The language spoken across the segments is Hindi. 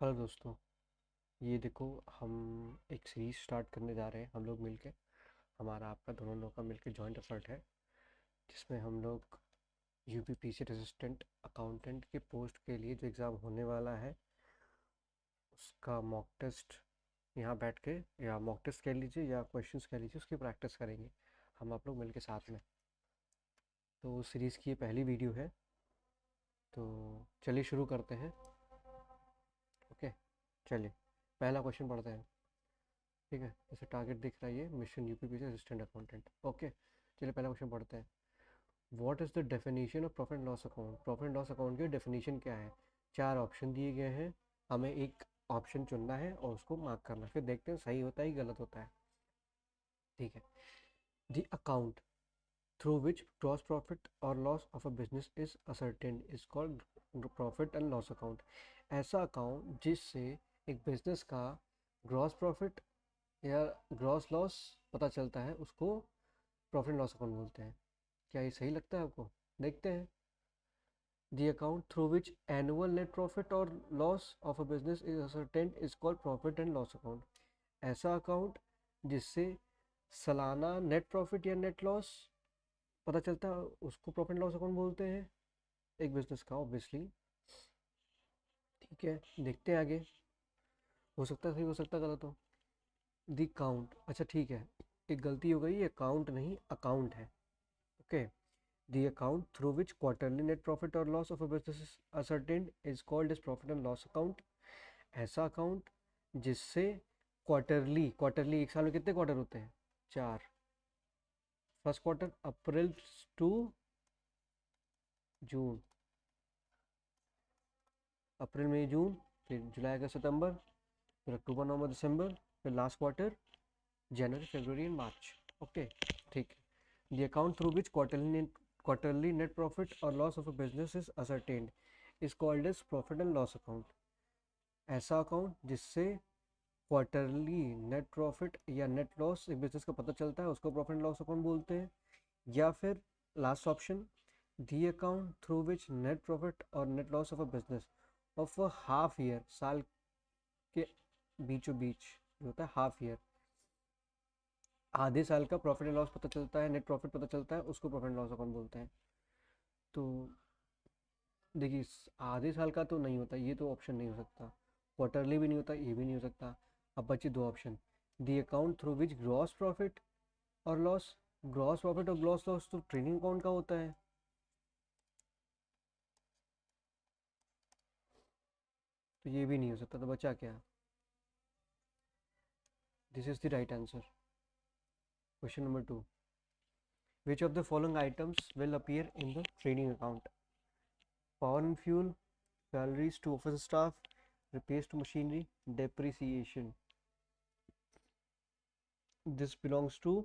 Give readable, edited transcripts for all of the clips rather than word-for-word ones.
हेलो दोस्तों। ये देखो, हम एक सीरीज स्टार्ट करने जा रहे हैं हम लोग मिलके। हमारा आपका दोनों लोग का मिलके जॉइंट एफर्ट है, जिसमें हम लोग यूपीपीसी असिस्टेंट अकाउंटेंट के पोस्ट के लिए जो एग्ज़ाम होने वाला है उसका मॉक टेस्ट यहाँ बैठ के, या मॉक टेस्ट कह लीजिए या क्वेश्चंस कह लीजिए, उसकी प्रैक्टिस करेंगे हम आप लोग मिलके साथ में। तो उस सीरीज़ की ये पहली वीडियो है, तो चलिए शुरू करते हैं। ओके, चलिए पहला क्वेश्चन पढ़ते हैं। ठीक है, जैसे टारगेट दिख रहा है ये mission UPPC assistant accountant. Okay, चलिए पहला क्वेश्चन पढ़ते हैं। What is the definition of profit and loss account? Profit and loss account की डेफिनेशन क्या है? चार ऑप्शन दिए गए हैं, हमें एक ऑप्शन चुनना है और उसको मार्क करना है, फिर देखते हैं सही होता है कि गलत होता है। ठीक है। The account through which gross profit और loss of a business is ascertain is called profit and loss account. ऐसा अकाउंट जिससे एक बिजनेस का ग्रॉस प्रॉफिट या ग्रॉस लॉस पता चलता है, उसको प्रॉफिट एंड लॉस अकाउंट बोलते हैं। क्या ये सही लगता है आपको? देखते हैं। The account through which annual net profit or loss of a business is ascertained is called profit and loss account. ऐसा अकाउंट जिससे सालाना नेट प्रॉफिट या नेट लॉस पता चलता है, उसको प्रॉफिट एंड लॉस अकाउंट बोलते हैं, एक बिजनेस का ऑब्वियसली। ठीक है, देखते हैं आगे। हो सकता है सही, हो सकता है गलत हो। दी काउंट, अच्छा ठीक है, एक गलती हो गई, ये अकाउंट नहीं अकाउंट है। Okay. The account through which quarterly net profit or loss of a business is ascertained is called as profit and loss account. ऐसा अकाउंट जिससे क्वार्टरली एक साल में कितने क्वार्टर होते हैं? चार। First quarter April to June, अप्रैल मई जून, फिर जुलाई अगस्त सितंबर, फिर अक्टूबर नवंबर दिसंबर, फिर लास्ट क्वार्टर जनवरी फरवरी एंड मार्च। ओके, ठीक है। The account through which quarterly net profit और loss of a business is ascertained is called as profit and loss account. ऐसा अकाउंट जिससे क्वार्टरली नेट प्रॉफिट या नेट लॉस एक बिजनेस का पता चलता है, उसको प्रॉफिट एंड लॉस अकाउंट बोलते हैं। या फिर last option, the account through which net profit और net loss of a business of a half year, साल के बीचों बीच जो होता है हाफ ईयर, आधे साल का प्रॉफिट एंड लॉस पता चलता है, नेट प्रॉफिट पता चलता है, उसको प्रॉफिट एंड लॉस अकाउंट बोलते हैं। तो देखिए, आधे साल का तो नहीं होता, ये तो ऑप्शन नहीं हो सकता। क्वार्टरली भी नहीं होता, ये भी नहीं हो सकता। अब बचे दो option. The account through which gross profit और लॉस, ग्रॉस प्रॉफिट और ग्रॉस लॉस तो ट्रेडिंग अकाउंट का होता है, तो ये भी नहीं हो सकता। तो बचा क्या? This is the right answer. Question number two, which of the following items will appear in the trading account? Power and fuel, salaries to office staff, repairs to machinery, depreciation. This belongs to,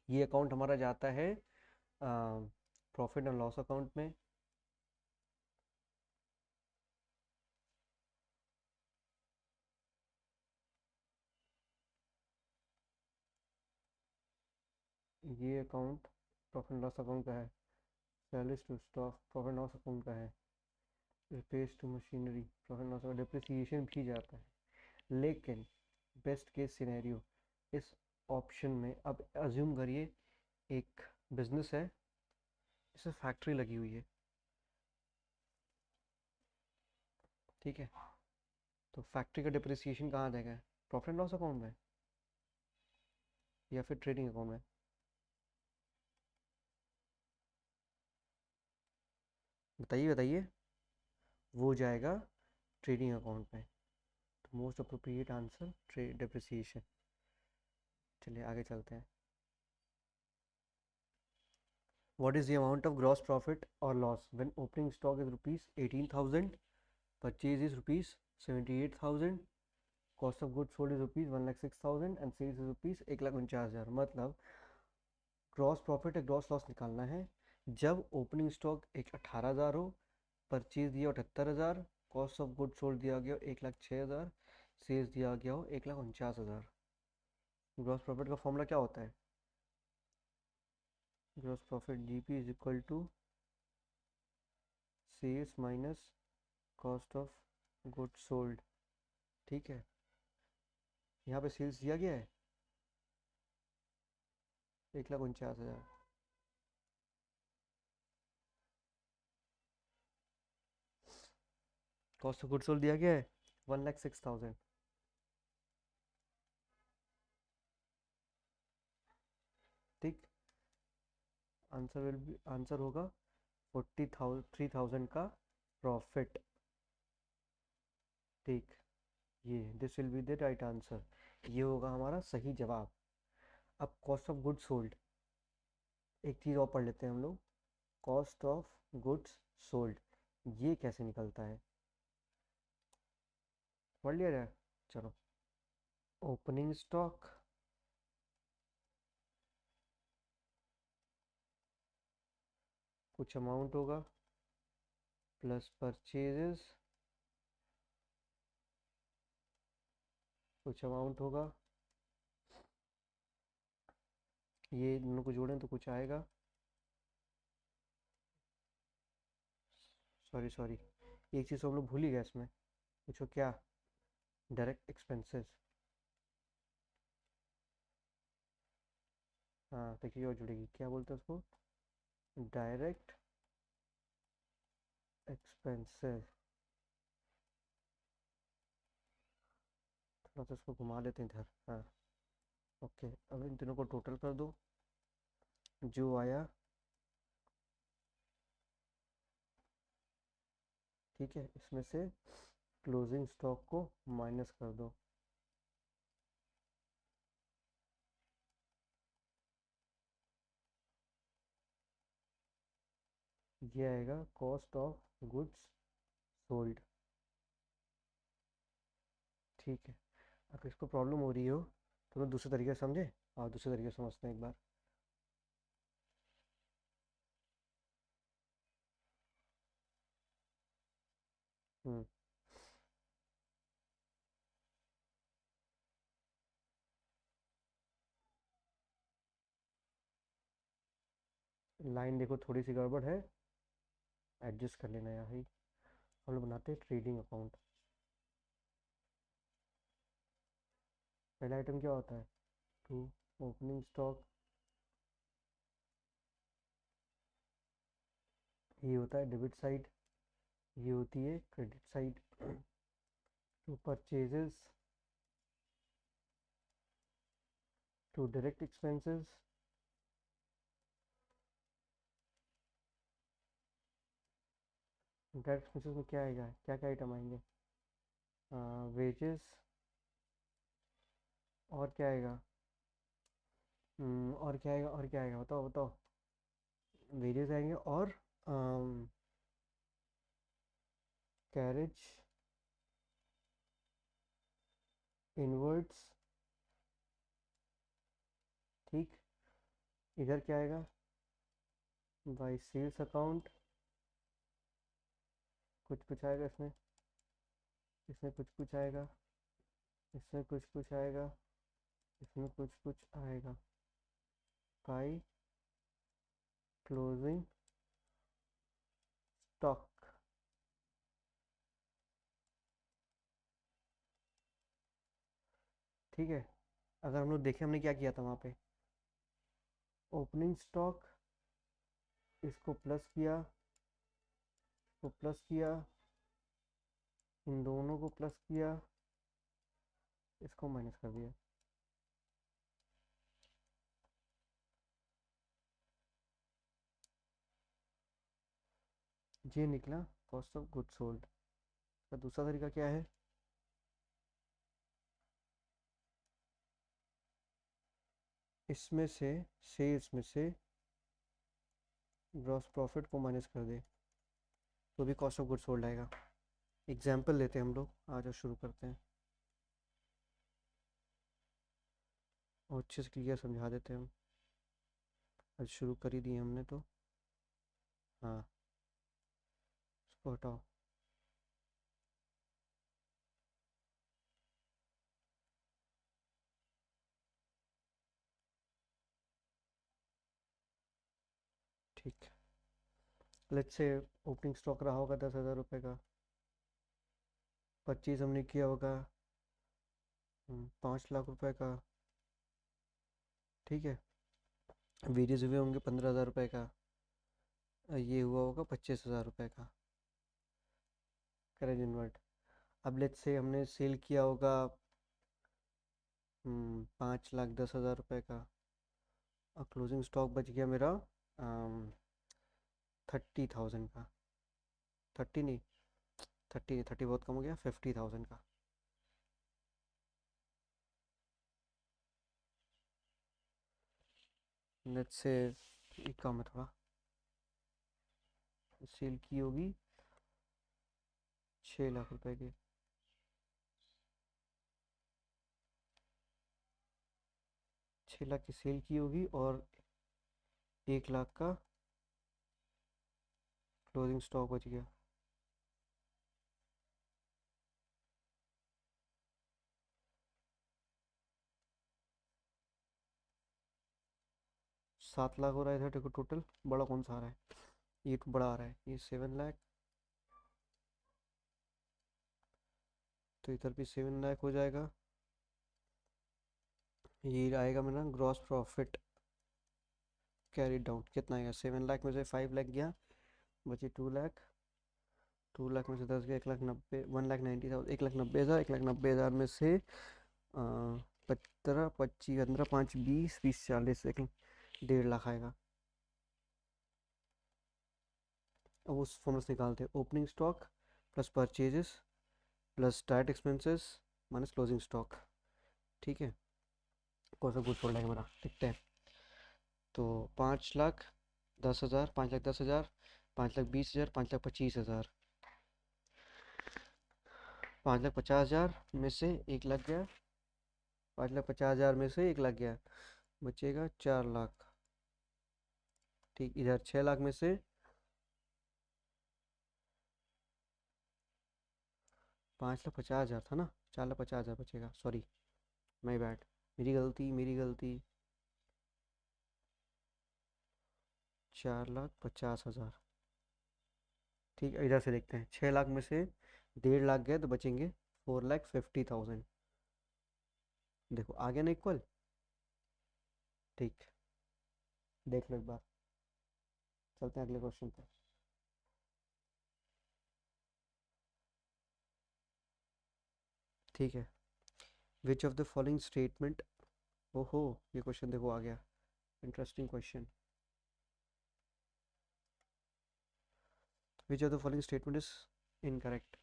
ये अकाउंट हमारा जाता है प्रॉफिट एंड लॉस अकाउंट में। ये account profit and loss account का है। Salaries to staff profit and loss account का है। Repairs to machinery profit and loss account, depreciation भी जाता है। लेकिन बेस्ट केस सिनेरियो इस ऑप्शन में, अब अज्यूम करिए एक बिजनेस है, इसमें फैक्ट्री लगी हुई है। ठीक है, तो फैक्ट्री का डिप्रिसिएशन कहाँ देगा? प्रॉफिट एंड लॉस अकाउंट में या फिर ट्रेडिंग अकाउंट में? बताइए बताइए। वो जाएगा ट्रेडिंग अकाउंट में। तो most appropriate answer trade depreciation. चलिए आगे चलते हैं। What is the amount of gross profit और loss when opening stock is rupees 18,000, purchase is rupees 78,000, cost of good sold is rupees 1,06,000 and sales is rupees 1,49,000। मतलब ग्रॉस प्रॉफिट या ग्रॉस लॉस निकालना है जब ओपनिंग स्टॉक एक 18,000 हो, परचेज दिया 78,000, कॉस्ट ऑफ गुड सोल्ड दिया गया 1,06,000, सेल्स दिया गया हो 1,49,000। ग्रॉस प्रॉफिट का फॉर्मूला क्या होता है? Gross profit GP is equal to sales minus cost of good sold, ठीक है। यहाँ पे सेल्स दिया गया है 1,49,000। कॉस्ट ऑफ गुड सोल्ड दिया गया है 1,06,000। ठीक। आंसर होगा 43,000 का प्रॉफिट। ठीक। ये this will be the right answer, ये होगा हमारा सही जवाब। अब कॉस्ट ऑफ गुड्स सोल्ड, एक चीज़ और पढ़ लेते हैं हम लोग। कॉस्ट ऑफ गुड्स सोल्ड ये कैसे निकलता है, पढ़ लिया जाए। चलो, ओपनिंग स्टॉक, कुछ अमाउंट होगा, प्लस परचेजेस कुछ अमाउंट होगा, ये दोनों को जोड़ें तो कुछ आएगा। सॉरी सॉरी, एक चीज़ तो हम लोग भूल ही गए इसमें। पूछो क्या? Direct expenses. हाँ, देखिए और जुड़ेगी, क्या बोलते हैं उसको? Direct expenses. थोड़ा सा इसको घुमा लेते हैं इधर। हाँ, ओके। अब इन तीनों को टोटल कर दो, जो आया, ठीक है, इसमें से क्लोजिंग स्टॉक को माइनस कर दो। ये आएगा कॉस्ट ऑफ गुड्स सोल्ड। ठीक है। अगर इसको प्रॉब्लम हो रही हो तो मैं दूसरे तरीके से समझे, और दूसरे तरीके से समझते हैं एक बार। हम्म। लाइन देखो थोड़ी सी गड़बड़ है, एडजस्ट कर लेना यार। ही हम लोग बनाते हैं ट्रेडिंग अकाउंट। पहला आइटम क्या होता है? टू ओपनिंग स्टॉक, ये होता है डेबिट साइड, ये होती है credit side. To purchases, to direct expenses, direct expenses में क्या आएगा, क्या क्या आइटम आएंगे? वेजेस, और क्या आएगा? और क्या आएगा, और क्या आएगा, बताओ बताओ। वेजेस आएंगे और कैरेज, इनवर्ड्स, ठीक। इधर क्या आएगा? बाई सेल्स अकाउंट, कुछ कुछ आएगा इसमें, इसमें कुछ कुछ आएगा, इसमें कुछ कुछ आएगा, इसमें कुछ कुछ आएगा। बाई क्लोजिंग स्टॉक, ठीक है। अगर हम लोग देखें हमने क्या किया था वहाँ पे, ओपनिंग स्टॉक, इसको प्लस किया, इसको प्लस किया, इन दोनों को प्लस किया, इसको माइनस कर दिया। ये निकला कॉस्ट ऑफ गुड सोल्ड का। दूसरा तरीका क्या है? इसमें से इसमें से ग्रॉस प्रॉफिट को माइनस कर दे, तो भी कॉस्ट ऑफ गुड सोल्ड आएगा। एग्जाम्पल लेते हैं हम लोग, आ जाओ शुरू करते हैं और अच्छे से क्लियर समझा देते हैं हम। आज शुरू कर ही दिए हमने तो। हाँ, इसको हटाओ। ठीक। लेट्स से ओपनिंग स्टॉक रहा होगा 10,000 रुपये का। 25 हमने किया होगा 5 लाख रुपए का। ठीक है, वेरियस हुए होंगे 15,000 रुपये का। ये हुआ होगा 25,000 रुपये का करेंट इन्वर्ट। अब लेट्स से हमने सेल किया होगा 5,10,000 रुपये का, और क्लोजिंग स्टॉक बच गया मेरा 30,000 का। 30 नहीं, 30 बहुत कम हो गया, 50,000 का। लेट्स से एक काम है थोड़ा, सेल की होगी 6 लाख रुपए की। 6 लाख की सेल की होगी और 1 लाख का क्लोजिंग स्टॉक बच गया। 7 लाख हो रहा है इधर देखो टोटल। बड़ा कौन सा आ रहा है? ये तो बड़ा आ रहा है, ये 7 लाख। तो इधर भी 7 लाख हो जाएगा। ये आएगा मेरा ग्रॉस प्रॉफिट कैरी डाउन। कितना आएगा? 7 लाख में से 5 लाख गया, बचे 2 लाख। 2 लाख में से 10 गया, 1,90,000, 1,90,000, 1,90,000। 1,90,000 में से 15, 25, 15, 5, 20, 20, 40, 1,50,000 आएगा। अब उस फॉर्मूला से निकालते हैं, opening stock plus purchases plus direct expenses minus closing stock. ठीक है, कौन सा कुछ छोड़ लगेगा मेरा, देखते हैं। तो 5,10,000, 5,10,000, 5,20,000, 5,25,000। 5,50,000 में से 1 लाख गया, 5,50,000 में से 1 लाख गया, बचेगा 4 लाख। ठीक, इधर 6 लाख में से 5,50,000 था ना, 4,50,000 बचेगा। सॉरी, माई बैड, मेरी गलती, मेरी गलती। 4,50,000। ठीक है, इधर से देखते हैं। 6 लाख में से 1.5 लाख गए तो बचेंगे 4,50,000। देखो आ गया ना इक्वल। ठीक, देख लो एक बार। चलते हैं अगले क्वेश्चन पे। ठीक है, which of the following statement, ओहो ये क्वेश्चन देखो आ गया, interesting question. Which of the following statement is incorrect?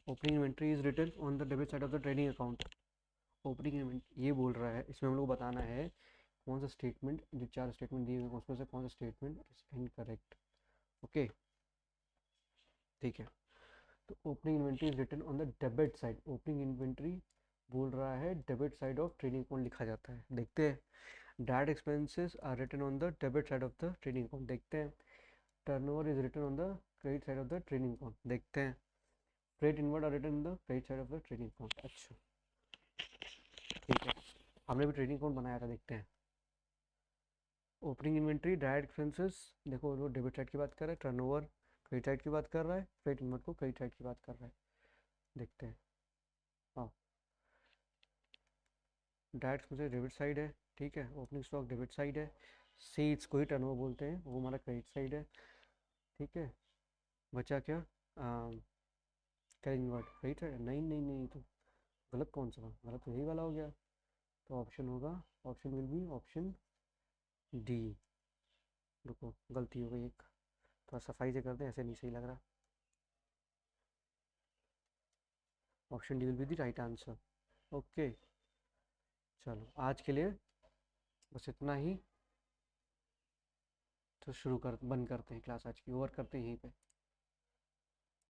Opening inventory is written on the debit side of the trading account. Opening invent ये बोल रहा है, इसमें हम लोग को बताना है कौन सा स्टेटमेंट, जो 4 स्टेटमेंट दिए हुए हैं उसमें से कौन सा स्टेटमेंट इज इनकरेक्ट। ओके, ठीक है। तो opening inventory is written on the debit side. Opening inventory बोल रहा है debit side of trading account लिखा जाता है। देखते हैं। Direct expenses are written on the debit side of the trading account. देखते हैं। Turnover is written on the credit side of the trading account. देखते हैं। Credit inward are written on the credit side of the trading account. अच्छा, ठीक है, हमने भी ट्रेडिंग अकाउंट बनाया था, देखते हैं। ओपनिंग इन्वेंट्री डायरेक्ट एक्सपेंसेस, देखो वो डेबिट साइड की बात कर रहा है। टर्नओवर क्रेडिट साइड की बात कर रहा है। क्रेडिट इनवर्ड को क्रेडिट साइड की बात कर रहा है। देखते हैं। हाँ, डायरेक्ट एक्सपेंसेस डेबिट साइड है। ठीक है, ओपनिंग स्टॉक डेबिट साइड है। सेल्स को ही टर्नओवर बोलते हैं, वो हमारा क्रेडिट साइड है। ठीक है, बचा क्या? Carrying inward credit side. नहीं नहीं नहीं, तो गलत कौन सा? गलत तो यही वाला हो गया। तो ऑप्शन होगा, option will be option D. रुको, गलती हो गई एक, थोड़ा सफाई से कर दे, ऐसे नहीं सही लग रहा। Option D will be the right answer. Okay, चलो आज के लिए बस इतना ही। तो शुरू कर, बंद करते हैं क्लास आज की, ओवर करते हैं यहीं पे।